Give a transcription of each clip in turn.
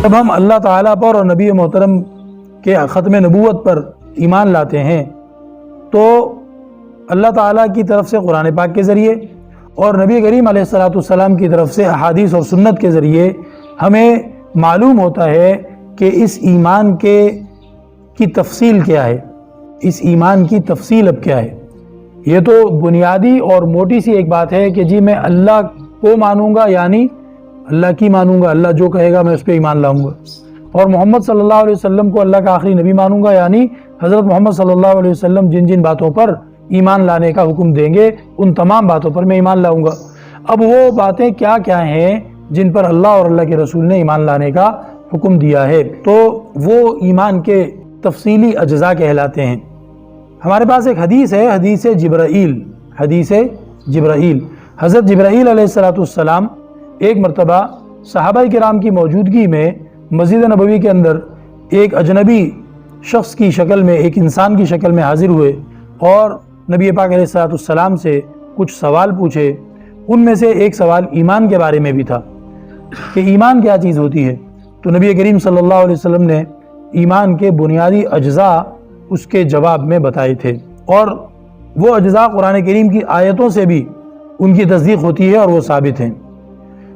جب ہم اللہ تعالیٰ پر اور نبی محترم کے ختم نبوت پر ایمان لاتے ہیں تو اللہ تعالیٰ کی طرف سے قرآن پاک کے ذریعے اور نبی کریم علیہ السلام کی طرف سے احادیث اور سنت کے ذریعے ہمیں معلوم ہوتا ہے کہ اس ایمان کی تفصیل کیا ہے، اس ایمان کی تفصیل اب کیا ہے۔ یہ تو بنیادی اور موٹی سی ایک بات ہے کہ جی میں اللہ کو مانوں گا، یعنی اللہ کی مانوں گا، اللہ جو کہے گا میں اس پہ ایمان لاؤں گا، اور محمد صلی اللہ علیہ وسلم کو اللہ کا آخری نبی مانوں گا، یعنی حضرت محمد صلی اللہ علیہ وسلم جن جن باتوں پر ایمان لانے کا حکم دیں گے ان تمام باتوں پر میں ایمان لاؤں گا۔ اب وہ باتیں کیا کیا ہیں جن پر اللہ اور اللہ کے رسول نے ایمان لانے کا حکم دیا ہے، تو وہ ایمان کے تفصیلی اجزاء کہلاتے ہیں۔ ہمارے پاس ایک حدیث ہے، حدیث جبرائیل۔ حضرت جبرائیل علیہ السلام ایک مرتبہ صحابہ کرام کی موجودگی میں مسجد نبوی کے اندر ایک اجنبی شخص کی شکل میں، ایک انسان کی شکل میں حاضر ہوئے اور نبی پاک علیہ السلام سے کچھ سوال پوچھے۔ ان میں سے ایک سوال ایمان کے بارے میں بھی تھا کہ ایمان کیا چیز ہوتی ہے، تو نبی کریم صلی اللہ علیہ وسلم نے ایمان کے بنیادی اجزاء اس کے جواب میں بتائے تھے، اور وہ اجزاء قرآن کریم کی آیتوں سے بھی ان کی تصدیق ہوتی ہے اور وہ ثابت ہیں،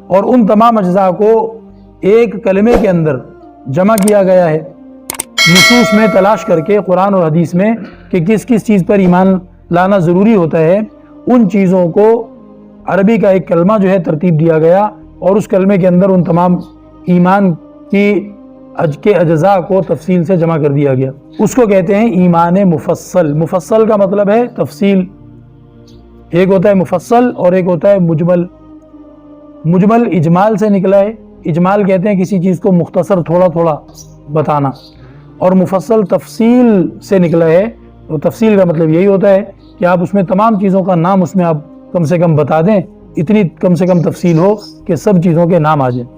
اور ان تمام اجزاء کو ایک کلمے کے اندر جمع کیا گیا ہے نصوص میں تلاش کر کے، قرآن اور حدیث میں، کہ کس کس چیز پر ایمان لانا ضروری ہوتا ہے۔ ان چیزوں کو عربی کا ایک کلمہ جو ہے ترتیب دیا گیا، اور اس کلمے کے اندر ان تمام ایمان کے اجزاء کو تفصیل سے جمع کر دیا گیا۔ اس کو کہتے ہیں ایمان مفصل۔ مفصل کا مطلب ہے تفصیل، ایک ہوتا ہے مفصل اور ایک ہوتا ہے مجمل۔ مجمل اجمال سے نکلا ہے، اجمال کہتے ہیں کسی چیز کو مختصر تھوڑا تھوڑا بتانا، اور مفصل تفصیل سے نکلا ہے، اور تفصیل کا مطلب یہی ہوتا ہے کہ آپ اس میں تمام چیزوں کا نام اس میں آپ کم سے کم بتا دیں، اتنی کم سے کم تفصیل ہو کہ سب چیزوں کے نام آ جائیں۔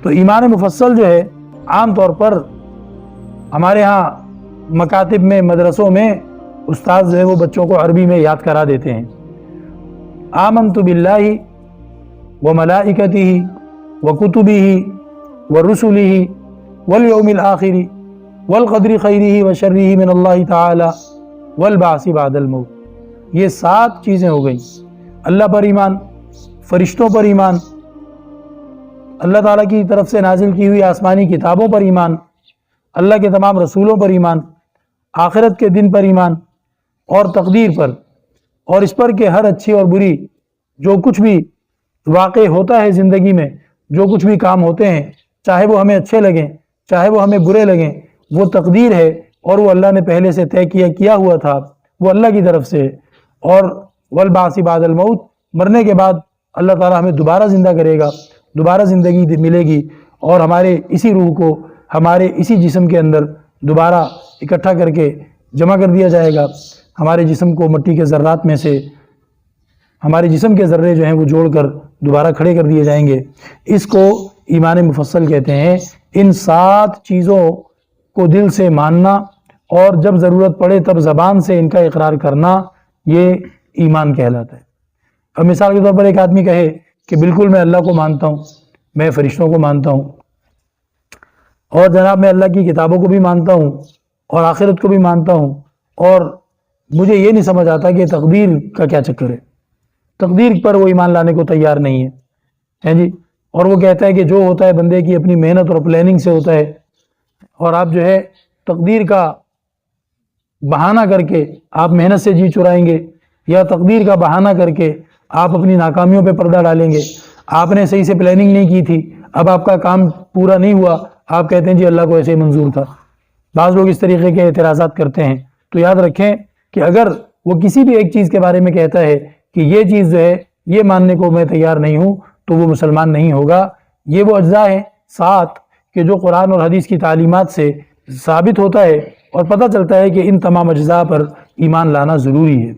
تو ایمان مفصل جو ہے عام طور پر ہمارے ہاں مکاتب میں، مدرسوں میں استاد جو ہے وہ بچوں کو عربی میں یاد کرا دیتے ہیں۔ آمنت باللہ وملائکتہ وکتبہ ورسلہ والیوم الآخر والقدر خیرہ وشرہ من اللہ تعالی والبعث بعد الموت۔ یہ 7 چیزیں ہو گئیں۔ اللہ پر ایمان، فرشتوں پر ایمان، اللہ تعالیٰ کی طرف سے نازل کی ہوئی آسمانی کتابوں پر ایمان، اللہ کے تمام رسولوں پر ایمان، آخرت کے دن پر ایمان، اور تقدیر پر، اور اس پر کہ ہر اچھی اور بری جو کچھ بھی واقع ہوتا ہے زندگی میں، جو کچھ بھی کام ہوتے ہیں، چاہے وہ ہمیں اچھے لگیں چاہے وہ ہمیں برے لگیں، وہ تقدیر ہے اور وہ اللہ نے پہلے سے طے کیا ہوا تھا، وہ اللہ کی طرف سے۔ اور والبعث بعد الموت، مرنے کے بعد اللہ تعالیٰ ہمیں دوبارہ زندہ کرے گا، دوبارہ زندگی ملے گی، اور ہمارے اسی روح کو ہمارے اسی جسم کے اندر دوبارہ اکٹھا کر کے جمع کر دیا جائے گا۔ ہمارے جسم کو مٹی کے ذرات میں سے ہمارے جسم کے ذرے جو ہیں وہ جوڑ کر دوبارہ کھڑے کر دیے جائیں گے۔ اس کو ایمان مفصل کہتے ہیں۔ ان 7 چیزوں کو دل سے ماننا اور جب ضرورت پڑے تب زبان سے ان کا اقرار کرنا، یہ ایمان کہلاتا ہے۔ اب مثال کے طور پر ایک آدمی کہے کہ بالکل میں اللہ کو مانتا ہوں، میں فرشتوں کو مانتا ہوں، اور جناب میں اللہ کی کتابوں کو بھی مانتا ہوں اور آخرت کو بھی مانتا ہوں، اور مجھے یہ نہیں سمجھ آتا کہ تقدیر کا کیا چکر ہے۔ تقدیر پر وہ ایمان لانے کو تیار نہیں ہے جی، اور وہ کہتا ہے کہ جو ہوتا ہے بندے کی اپنی محنت اور پلاننگ سے ہوتا ہے، اور آپ جو ہے تقدیر کا بہانہ کر کے آپ محنت سے جی چرائیں گے، یا تقدیر کا بہانہ کر کے آپ اپنی ناکامیوں پہ پردہ ڈالیں گے۔ آپ نے صحیح سے پلاننگ نہیں کی تھی، اب آپ کا کام پورا نہیں ہوا، آپ کہتے ہیں جی اللہ کو ایسے ہی منظور تھا۔ بعض لوگ اس طریقے کے اعتراضات کرتے ہیں۔ تو یاد رکھیں کہ اگر وہ کسی بھی ایک چیز کے بارے میں کہتا ہے کہ یہ چیز جو ہے یہ ماننے کو میں تیار نہیں ہوں، تو وہ مسلمان نہیں ہوگا۔ یہ وہ اجزاء ہیں 7 کہ جو قرآن اور حدیث کی تعلیمات سے ثابت ہوتا ہے، اور پتہ چلتا ہے کہ ان تمام اجزاء پر ایمان لانا ضروری ہے۔